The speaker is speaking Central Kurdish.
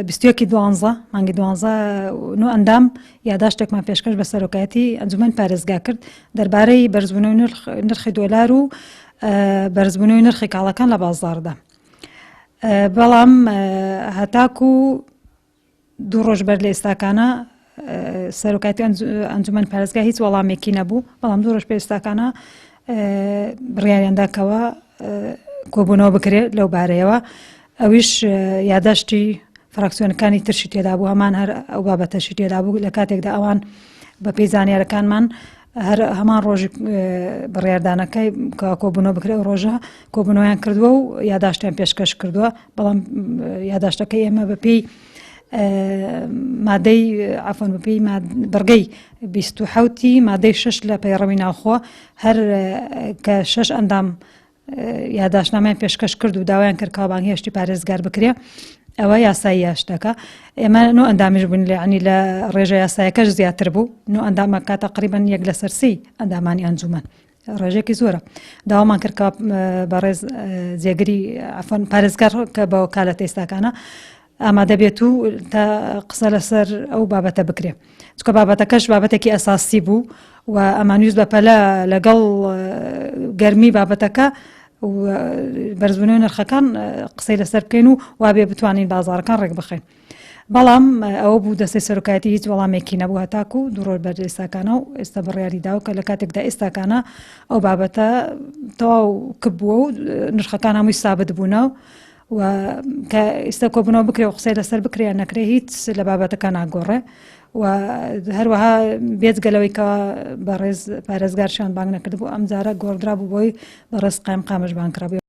بیستویەکی دوانزە مانگی دوانزە نو ئەندام یاداشتێکمان پێشکەش بە سەرۆکایەتی ئەنجومەن پارێزگا کرد دەربارەی بەرزبوونەوەی نرخی دۆلار و بەرزبوونەوەی نرخی کاڵەکان لە بازاڕدا. بەڵام هەتاکو دوو ڕۆژ بەر لە ئێستاکانە سەرۆکایەتی ئەنجومەن پارێزگا هیچ وەڵامێکی نەبوو، بەڵام دوو ڕۆژ پێ ئێستاکانە بڕیاریانداکەوە کۆبوونەوە بکرێت لەو بارەیەوە. ئەویش یاداشتی فراکسیۆنەکانی ترشی تێدا بوو، هەمان هەر ئەو بابەتەشی تێدا بوو لە کاتێکدا ئەوان بە پێی زانیارەکانمان هەمان ڕۆژی بڕیاردانەکەی کۆبوونەوە بکرێت ئەو ڕۆژە کۆبوونەوەیان کردووە و یاداشتیان پێشکەش کردووە، بەڵام یاداشتەکەی ئێمە بەپێی مادەی عەفوەن بەپێی بەرگەی 27 مادەی 6 لە پەیڕەوی ناوخۆ هەر کە 6 ئەندام یاداشنامەیان پێشکەش کرد و داوایان کرد کە بانگی هێشتی پارێزگار بکرێ، ئەوە یاسایی یاشتەکە. ئێمە نۆ ئەندامیش بوون لەعنی لە ڕێژە یاسایەکەش زیاتر بوو، نۆ ئەندامەکە تەقریبەن 1/3 ئەندامانی ئەنجومەن، ڕێژێکی زۆرە. داوامان کرد کە بەڕێز جێگری عەفوەن پارێزگار کە بە وەکالەتە ئێستاکانە ئامادە بێت و تا قسە لەسەر ئەو بابەتە بکرێ، چونکە بابەتەکەش بابەتێکی ئەساسی بوو و ئەمانویست بەپەلە لەگەڵ گەرمی بابەتەکە و بەرزبوونەوەی نرخەکان قسەی لەسەر بکەین و وابێ بتوانین بازاڕەکان ڕێک بخەین. بەڵام ئەوە بوو دەستەی سەرۆکایەتی هیچ وەڵامێکی نەبوو هەتاکو دوو ڕۆژ بەر ئێستاکانە و ئێستا بڕیاری داوە کە لە کاتێکدا ئێستاکانە ئەو بابەتە تەواو کبووە و نرخەکان هەمووی سابت بوونەوە و کە ئێستا کۆبوونەوە بکرێ و قسەی لەسەر بکرێ نەکرێ هیچ لە بابەتەکە ناگۆڕێ و هەروەها بێجگەلەوەی کە بەڕێز پارێزگارشیان بانگ نەکردبوو ئەم جارە گۆڕدرا بوو بۆی بەڕێز قایمقامش بانگ کرابوو.